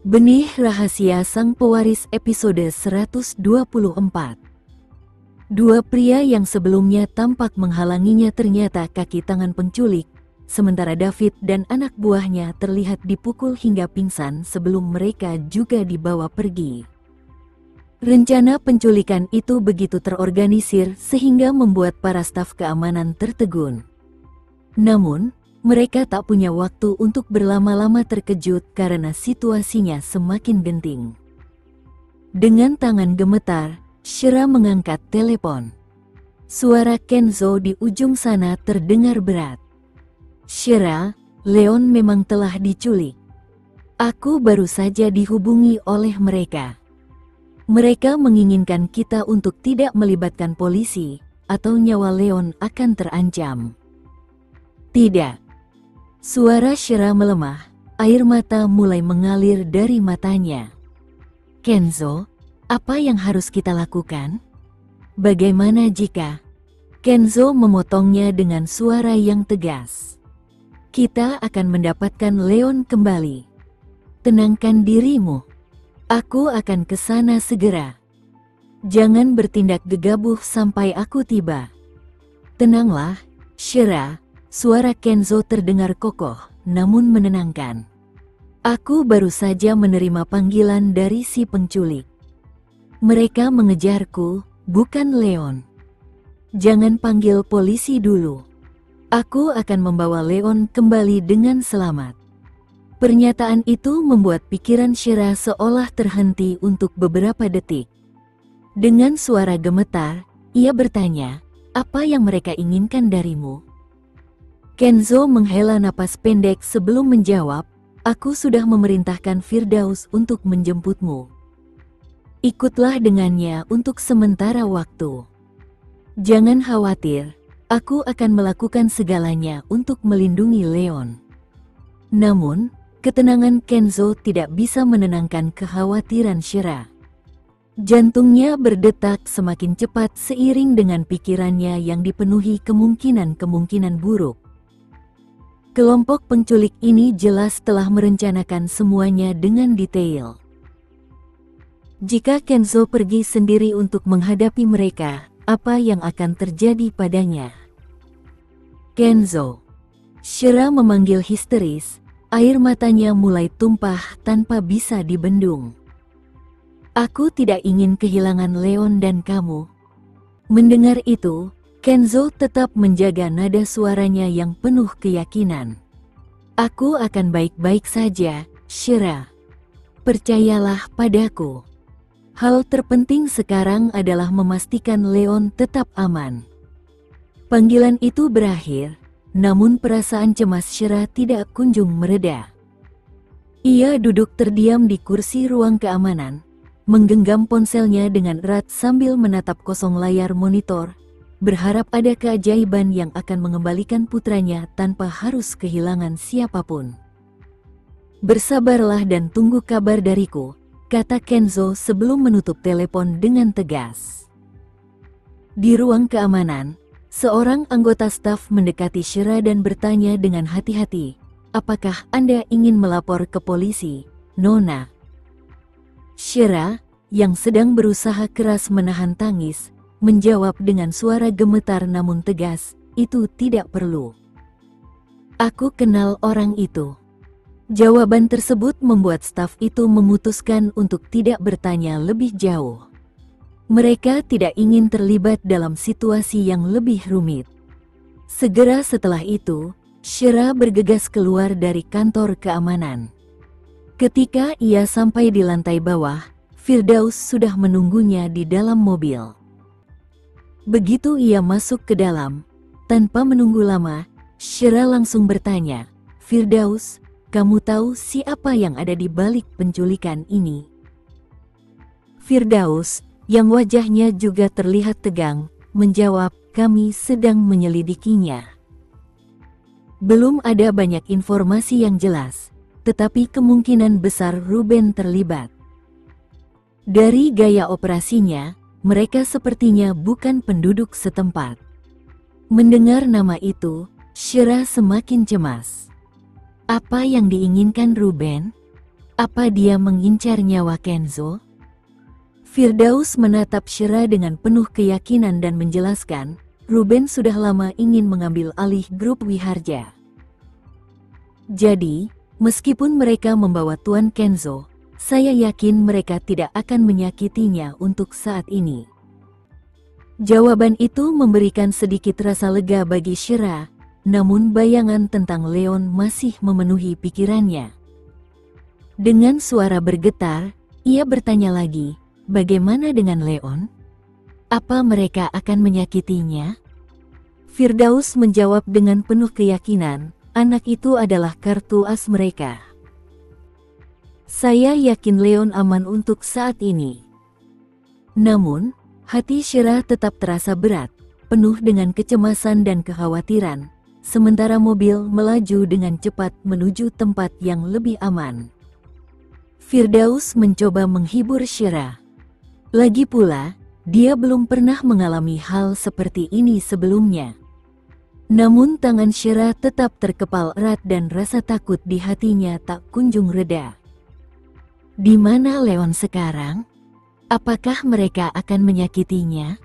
Benih Rahasia Sang Pewaris episode 124. Dua pria yang sebelumnya tampak menghalanginya ternyata kaki tangan penculik, sementara David dan anak buahnya terlihat dipukul hingga pingsan sebelum mereka juga dibawa pergi. Rencana penculikan itu begitu terorganisir sehingga membuat para staf keamanan tertegun. Namun, mereka tak punya waktu untuk berlama-lama terkejut karena situasinya semakin genting. Dengan tangan gemetar, Shira mengangkat telepon. Suara Kenzo di ujung sana terdengar berat. "Shira, Leon memang telah diculik. Aku baru saja dihubungi oleh mereka. Mereka menginginkan kita untuk tidak melibatkan polisi, atau nyawa Leon akan terancam." "Tidak." Suara Shira melemah, air mata mulai mengalir dari matanya. "Kenzo, apa yang harus kita lakukan? Bagaimana jika..." Kenzo memotongnya dengan suara yang tegas. "Kita akan mendapatkan Leon kembali. Tenangkan dirimu. Aku akan ke sana segera. Jangan bertindak gegabah sampai aku tiba." "Tenanglah, Shira." Suara Kenzo terdengar kokoh, namun menenangkan. "Aku baru saja menerima panggilan dari si penculik. Mereka mengejarku, bukan Leon. Jangan panggil polisi dulu. Aku akan membawa Leon kembali dengan selamat." Pernyataan itu membuat pikiran Shira seolah terhenti untuk beberapa detik. Dengan suara gemetar, ia bertanya, "Apa yang mereka inginkan darimu?" Kenzo menghela napas pendek sebelum menjawab, "Aku sudah memerintahkan Firdaus untuk menjemputmu. Ikutlah dengannya untuk sementara waktu. Jangan khawatir, aku akan melakukan segalanya untuk melindungi Leon." Namun, ketenangan Kenzo tidak bisa menenangkan kekhawatiran Shira. Jantungnya berdetak semakin cepat seiring dengan pikirannya yang dipenuhi kemungkinan-kemungkinan buruk. Kelompok penculik ini jelas telah merencanakan semuanya dengan detail. Jika Kenzo pergi sendiri untuk menghadapi mereka, apa yang akan terjadi padanya? "Kenzo!" Shira memanggil histeris, air matanya mulai tumpah tanpa bisa dibendung. "Aku tidak ingin kehilangan Leon dan kamu." Mendengar itu, Kenzo tetap menjaga nada suaranya yang penuh keyakinan. "Aku akan baik-baik saja, Shira. Percayalah padaku. Hal terpenting sekarang adalah memastikan Leon tetap aman." Panggilan itu berakhir, namun perasaan cemas Shira tidak kunjung mereda. Ia duduk terdiam di kursi ruang keamanan, menggenggam ponselnya dengan erat sambil menatap kosong layar monitor, berharap ada keajaiban yang akan mengembalikan putranya tanpa harus kehilangan siapapun. "Bersabarlah dan tunggu kabar dariku," kata Kenzo sebelum menutup telepon dengan tegas. Di ruang keamanan, seorang anggota staf mendekati Shira dan bertanya dengan hati-hati, "Apakah Anda ingin melapor ke polisi, Nona?" Shira, yang sedang berusaha keras menahan tangis, menjawab dengan suara gemetar namun tegas, "Itu tidak perlu. Aku kenal orang itu." Jawaban tersebut membuat staf itu memutuskan untuk tidak bertanya lebih jauh. Mereka tidak ingin terlibat dalam situasi yang lebih rumit. Segera setelah itu, Shira bergegas keluar dari kantor keamanan. Ketika ia sampai di lantai bawah, Firdaus sudah menunggunya di dalam mobil. Begitu ia masuk ke dalam, tanpa menunggu lama, Shira langsung bertanya, "Firdaus, kamu tahu siapa yang ada di balik penculikan ini?" Firdaus, yang wajahnya juga terlihat tegang, menjawab, "Kami sedang menyelidikinya. Belum ada banyak informasi yang jelas, tetapi kemungkinan besar Ruben terlibat. Dari gaya operasinya, mereka sepertinya bukan penduduk setempat." Mendengar nama itu, Shira semakin cemas. Apa yang diinginkan Ruben? Apa dia mengincar nyawa Kenzo? Firdaus menatap Syera dengan penuh keyakinan dan menjelaskan, Ruben sudah lama ingin mengambil alih grup Wiharja. Jadi, meskipun mereka membawa Tuan Kenzo, saya yakin mereka tidak akan menyakitinya untuk saat ini. Jawaban itu memberikan sedikit rasa lega bagi Syera, namun bayangan tentang Leon masih memenuhi pikirannya. Dengan suara bergetar, ia bertanya lagi, bagaimana dengan Leon? Apa mereka akan menyakitinya? Firdaus menjawab dengan penuh keyakinan, anak itu adalah kartu as mereka. Saya yakin Leon aman untuk saat ini. Namun, hati Syera tetap terasa berat, penuh dengan kecemasan dan kekhawatiran, sementara mobil melaju dengan cepat menuju tempat yang lebih aman. Firdaus mencoba menghibur Syera. Lagi pula, dia belum pernah mengalami hal seperti ini sebelumnya. Namun tangan Syera tetap terkepal erat dan rasa takut di hatinya tak kunjung reda. Di mana Leon sekarang? Apakah mereka akan menyakitinya?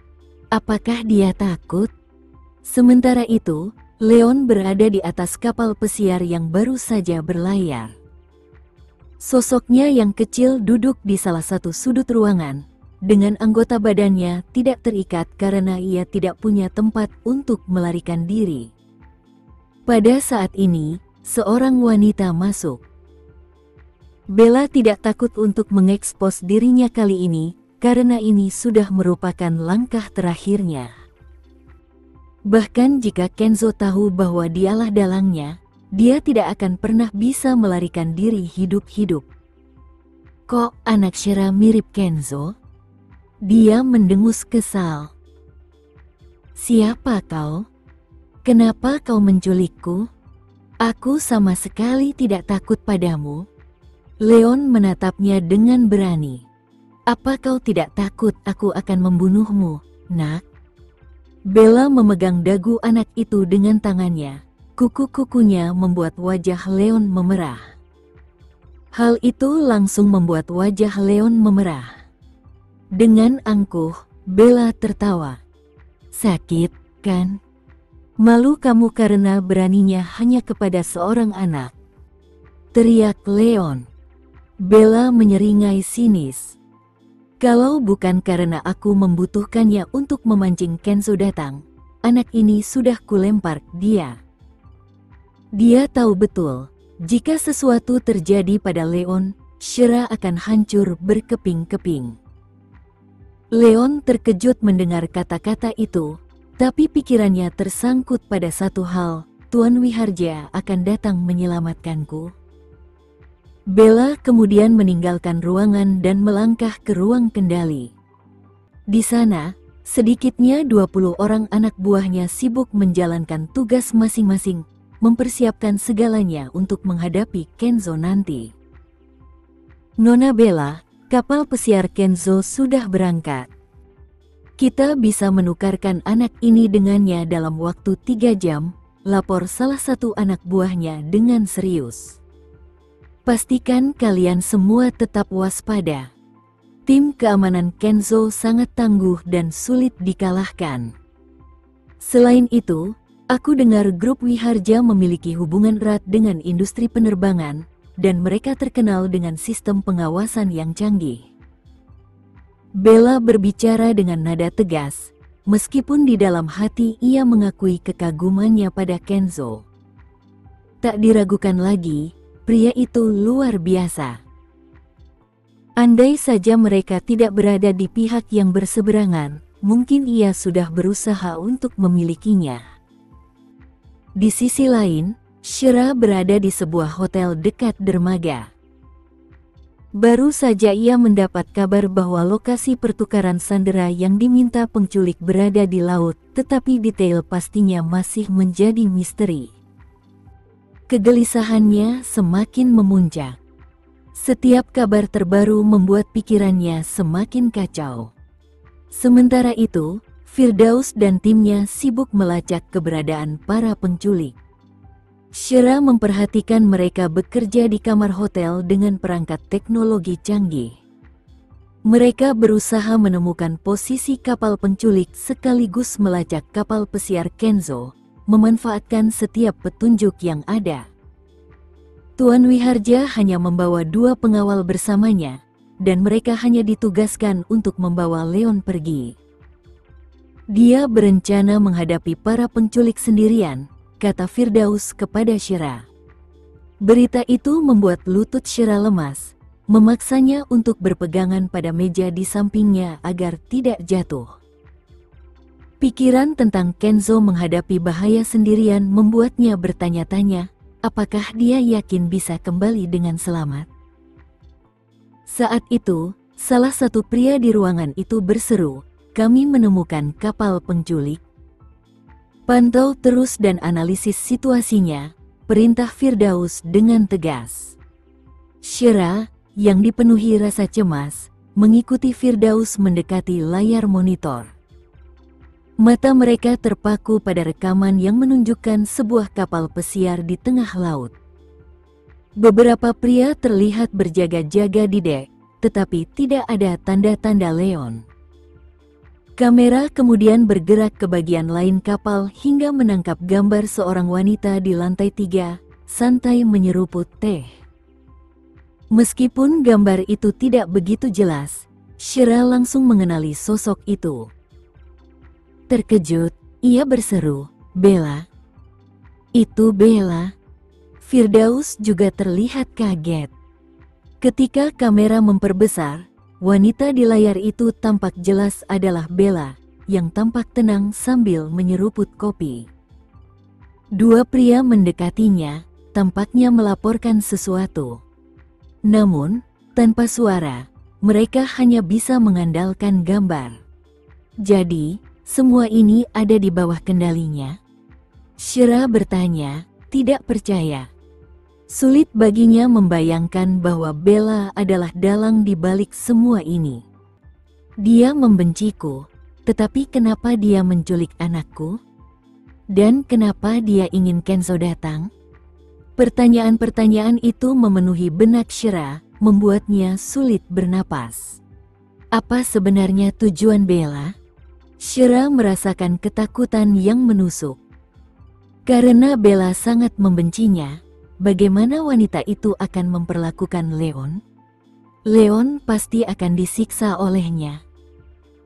Apakah dia takut? Sementara itu, Leon berada di atas kapal pesiar yang baru saja berlayar. Sosoknya yang kecil duduk di salah satu sudut ruangan, dengan anggota badannya tidak terikat karena ia tidak punya tempat untuk melarikan diri. Pada saat ini, seorang wanita masuk. Bella tidak takut untuk mengekspos dirinya kali ini, karena ini sudah merupakan langkah terakhirnya. Bahkan jika Kenzo tahu bahwa dialah dalangnya, dia tidak akan pernah bisa melarikan diri hidup-hidup. Kok anak Syera mirip Kenzo? Dia mendengus kesal. Siapa kau? Kenapa kau menculikku? Aku sama sekali tidak takut padamu. Leon menatapnya dengan berani. Apa kau tidak takut aku akan membunuhmu, nak? Bella memegang dagu anak itu dengan tangannya. Kuku-kukunya membuat wajah Leon memerah. Hal itu langsung membuat wajah Leon memerah. Dengan angkuh, Bella tertawa. Sakit, kan? Malu kamu karena beraninya hanya kepada seorang anak. Teriak Leon. Bella menyeringai sinis. Kalau bukan karena aku membutuhkannya untuk memancing Kenzo datang, anak ini sudah kulempar dia. Dia tahu betul, jika sesuatu terjadi pada Leon, Syera akan hancur berkeping-keping. Leon terkejut mendengar kata-kata itu, tapi pikirannya tersangkut pada satu hal, Tuan Wiharja akan datang menyelamatkanku. Bella kemudian meninggalkan ruangan dan melangkah ke ruang kendali. Di sana, sedikitnya 20 orang anak buahnya sibuk menjalankan tugas masing-masing, mempersiapkan segalanya untuk menghadapi Kenzo nanti. Nona Bella, kapal pesiar Kenzo sudah berangkat. Kita bisa menukarkan anak ini dengannya dalam waktu 3 jam, lapor salah satu anak buahnya dengan serius. Pastikan kalian semua tetap waspada. Tim keamanan Kenzo sangat tangguh dan sulit dikalahkan. Selain itu, aku dengar grup Wiharja memiliki hubungan erat dengan industri penerbangan, dan mereka terkenal dengan sistem pengawasan yang canggih. Bella berbicara dengan nada tegas, meskipun di dalam hati ia mengakui kekagumannya pada Kenzo. Tak diragukan lagi, pria itu luar biasa. Andai saja mereka tidak berada di pihak yang berseberangan, mungkin ia sudah berusaha untuk memilikinya. Di sisi lain, Syera berada di sebuah hotel dekat dermaga. Baru saja ia mendapat kabar bahwa lokasi pertukaran sandera yang diminta penculik berada di laut, tetapi detail pastinya masih menjadi misteri. Kegelisahannya semakin memuncak. Setiap kabar terbaru membuat pikirannya semakin kacau. Sementara itu, Firdaus dan timnya sibuk melacak keberadaan para penculik. Shira memperhatikan mereka bekerja di kamar hotel dengan perangkat teknologi canggih. Mereka berusaha menemukan posisi kapal penculik sekaligus melacak kapal pesiar Kenzo, memanfaatkan setiap petunjuk yang ada. Tuan Wiharja hanya membawa 2 pengawal bersamanya, dan mereka hanya ditugaskan untuk membawa Leon pergi. Dia berencana menghadapi para penculik sendirian, kata Firdaus kepada Shira. Berita itu membuat lutut Shira lemas, memaksanya untuk berpegangan pada meja di sampingnya agar tidak jatuh. Pikiran tentang Kenzo menghadapi bahaya sendirian membuatnya bertanya-tanya, apakah dia yakin bisa kembali dengan selamat? Saat itu, salah satu pria di ruangan itu berseru, "Kami menemukan kapal penculik." "Pantau terus dan analisis situasinya," perintah Firdaus dengan tegas. Shira, yang dipenuhi rasa cemas, mengikuti Firdaus mendekati layar monitor. Mata mereka terpaku pada rekaman yang menunjukkan sebuah kapal pesiar di tengah laut. Beberapa pria terlihat berjaga-jaga di dek, tetapi tidak ada tanda-tanda Leon. Kamera kemudian bergerak ke bagian lain kapal hingga menangkap gambar seorang wanita di lantai 3, santai menyeruput teh. Meskipun gambar itu tidak begitu jelas, Shira langsung mengenali sosok itu. Terkejut, ia berseru, "Bella." "Itu Bella." Firdaus juga terlihat kaget. Ketika kamera memperbesar, wanita di layar itu tampak jelas adalah Bella, yang tampak tenang sambil menyeruput kopi. 2 pria mendekatinya, tampaknya melaporkan sesuatu. Namun, tanpa suara, mereka hanya bisa mengandalkan gambar. Jadi, semua ini ada di bawah kendalinya? Shira bertanya, tidak percaya. Sulit baginya membayangkan bahwa Bella adalah dalang di balik semua ini. Dia membenciku, tetapi kenapa dia menculik anakku? Dan kenapa dia ingin Kenzo datang? Pertanyaan-pertanyaan itu memenuhi benak Shira, membuatnya sulit bernapas. Apa sebenarnya tujuan Bella? Shira merasakan ketakutan yang menusuk. Karena Bella sangat membencinya, bagaimana wanita itu akan memperlakukan Leon? Leon pasti akan disiksa olehnya.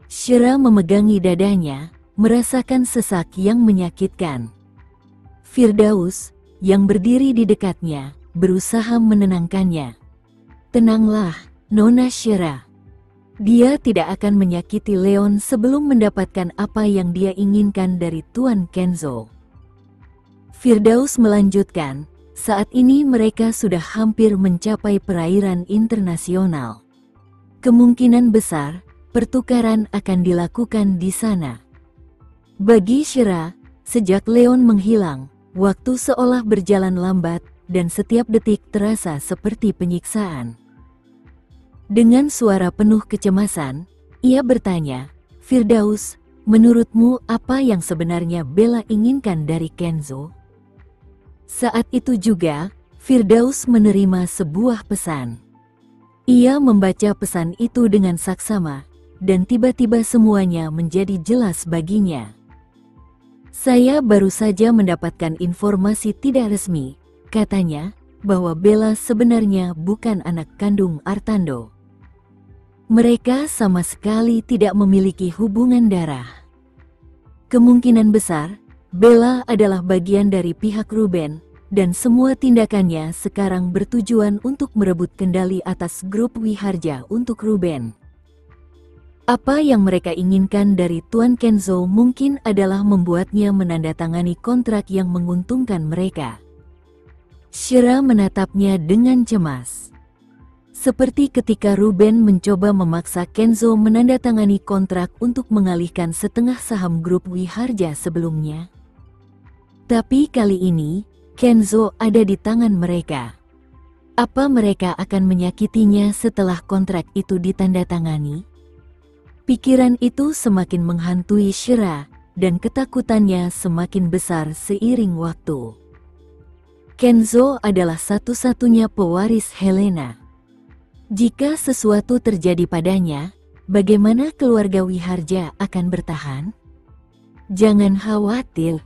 Shira memegangi dadanya, merasakan sesak yang menyakitkan. Firdaus, yang berdiri di dekatnya, berusaha menenangkannya. "Tenanglah, Nona Shira. Dia tidak akan menyakiti Leon sebelum mendapatkan apa yang dia inginkan dari Tuan Kenzo." Firdaus melanjutkan, "Saat ini mereka sudah hampir mencapai perairan internasional. Kemungkinan besar, pertukaran akan dilakukan di sana." Bagi Shira, sejak Leon menghilang, waktu seolah berjalan lambat, dan setiap detik terasa seperti penyiksaan. Dengan suara penuh kecemasan, ia bertanya, "Firdaus, menurutmu apa yang sebenarnya Bella inginkan dari Kenzo?" Saat itu juga, Firdaus menerima sebuah pesan. Ia membaca pesan itu dengan saksama, dan tiba-tiba semuanya menjadi jelas baginya. "Saya baru saja mendapatkan informasi tidak resmi," katanya, "bahwa Bella sebenarnya bukan anak kandung Artando. Mereka sama sekali tidak memiliki hubungan darah. Kemungkinan besar, Bella adalah bagian dari pihak Ruben, dan semua tindakannya sekarang bertujuan untuk merebut kendali atas grup Wiharja untuk Ruben. Apa yang mereka inginkan dari Tuan Kenzo mungkin adalah membuatnya menandatangani kontrak yang menguntungkan mereka." Shira menatapnya dengan cemas. Seperti ketika Ruben mencoba memaksa Kenzo menandatangani kontrak untuk mengalihkan setengah saham grup Wiharja sebelumnya. Tapi kali ini, Kenzo ada di tangan mereka. Apa mereka akan menyakitinya setelah kontrak itu ditandatangani? Pikiran itu semakin menghantui Shira, dan ketakutannya semakin besar seiring waktu. Kenzo adalah satu-satunya pewaris Helena. Jika sesuatu terjadi padanya, bagaimana keluarga Wiharja akan bertahan? Jangan khawatir.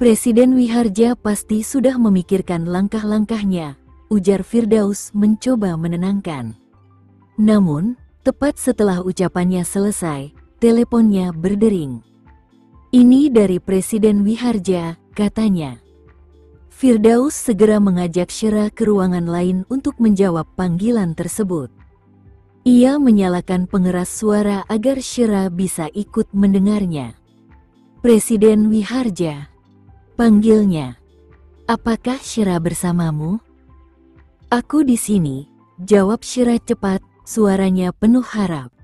Presiden Wiharja pasti sudah memikirkan langkah-langkahnya, ujar Firdaus mencoba menenangkan. Namun, tepat setelah ucapannya selesai, teleponnya berdering. Ini dari Presiden Wiharja, katanya. Firdaus segera mengajak Syera ke ruangan lain untuk menjawab panggilan tersebut. Ia menyalakan pengeras suara agar Syera bisa ikut mendengarnya. Presiden Wiharja, panggilnya. Apakah Syera bersamamu? Aku di sini, jawab Syera cepat, suaranya penuh harap.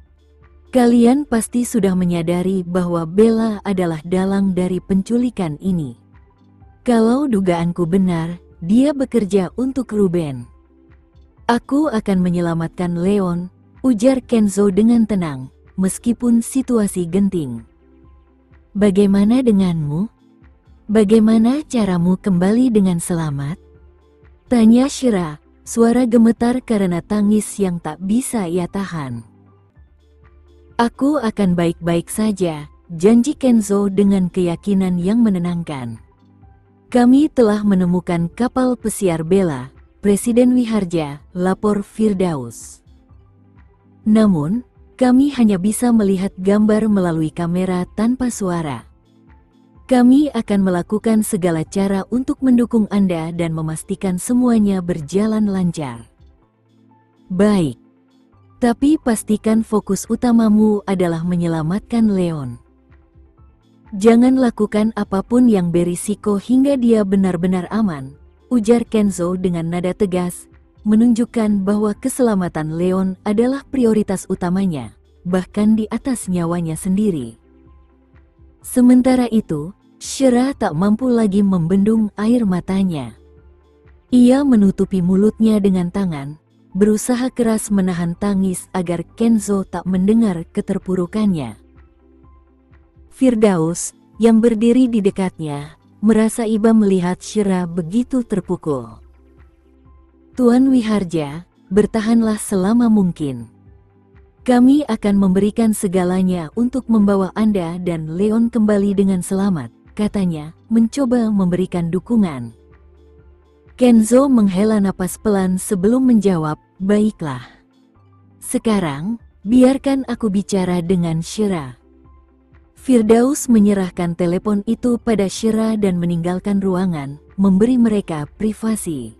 Kalian pasti sudah menyadari bahwa Bella adalah dalang dari penculikan ini. Kalau dugaanku benar, dia bekerja untuk Ruben. Aku akan menyelamatkan Leon, ujar Kenzo dengan tenang, meskipun situasi genting. Bagaimana denganmu? Bagaimana caramu kembali dengan selamat? Tanya Syera, suara gemetar karena tangis yang tak bisa ia tahan. Aku akan baik-baik saja, janji Kenzo dengan keyakinan yang menenangkan. Kami telah menemukan kapal pesiar Bella, Presiden Wiharja, lapor Firdaus. Namun, kami hanya bisa melihat gambar melalui kamera tanpa suara. Kami akan melakukan segala cara untuk mendukung Anda dan memastikan semuanya berjalan lancar. Baik. Tapi pastikan fokus utamamu adalah menyelamatkan Leon. Jangan lakukan apapun yang berisiko hingga dia benar-benar aman, ujar Kenzo dengan nada tegas, menunjukkan bahwa keselamatan Leon adalah prioritas utamanya, bahkan di atas nyawanya sendiri. Sementara itu, Syera tak mampu lagi membendung air matanya. Ia menutupi mulutnya dengan tangan, berusaha keras menahan tangis agar Kenzo tak mendengar keterpurukannya. Firdaus, yang berdiri di dekatnya, merasa iba melihat Syera begitu terpukul. Tuan Wiharja, bertahanlah selama mungkin. Kami akan memberikan segalanya untuk membawa Anda dan Leon kembali dengan selamat, katanya, mencoba memberikan dukungan. Kenzo menghela napas pelan sebelum menjawab, baiklah. Sekarang, biarkan aku bicara dengan Syera. Firdaus menyerahkan telepon itu pada Syera dan meninggalkan ruangan, memberi mereka privasi.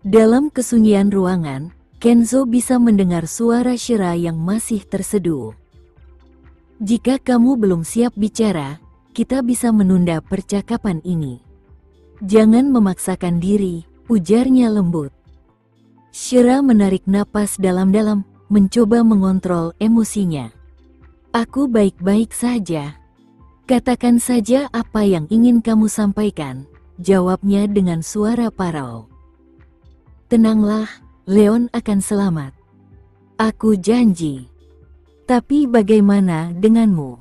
Dalam kesunyian ruangan, Kenzo bisa mendengar suara Syera yang masih terseduh. Jika kamu belum siap bicara, kita bisa menunda percakapan ini. Jangan memaksakan diri, ujarnya lembut. Syera menarik napas dalam-dalam, mencoba mengontrol emosinya. Aku baik-baik saja. Katakan saja apa yang ingin kamu sampaikan, jawabnya dengan suara parau. Tenanglah, Leon akan selamat. Aku janji. Tapi bagaimana denganmu?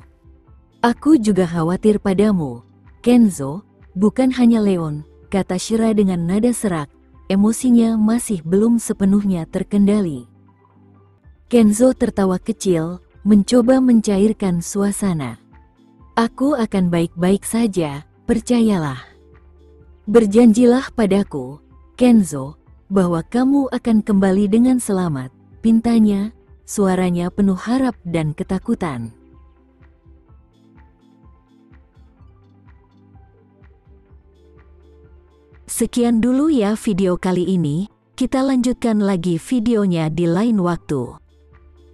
Aku juga khawatir padamu, Kenzo, bukan hanya Leon, kata Syera dengan nada serak, emosinya masih belum sepenuhnya terkendali. Kenzo tertawa kecil, mencoba mencairkan suasana. Aku akan baik-baik saja, percayalah. Berjanjilah padaku, Kenzo, bahwa kamu akan kembali dengan selamat, pintanya, suaranya penuh harap dan ketakutan. Sekian dulu ya video kali ini, kita lanjutkan lagi videonya di lain waktu.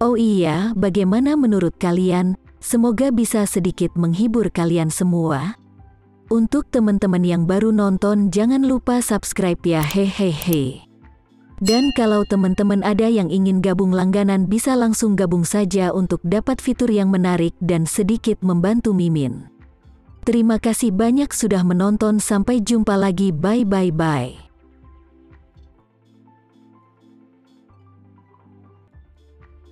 Oh iya, bagaimana menurut kalian? Semoga bisa sedikit menghibur kalian semua. Untuk teman-teman yang baru nonton, jangan lupa subscribe ya, hehehe. Dan kalau teman-teman ada yang ingin gabung langganan, bisa langsung gabung saja untuk dapat fitur yang menarik dan sedikit membantu Mimin. Terima kasih banyak sudah menonton, sampai jumpa lagi, bye.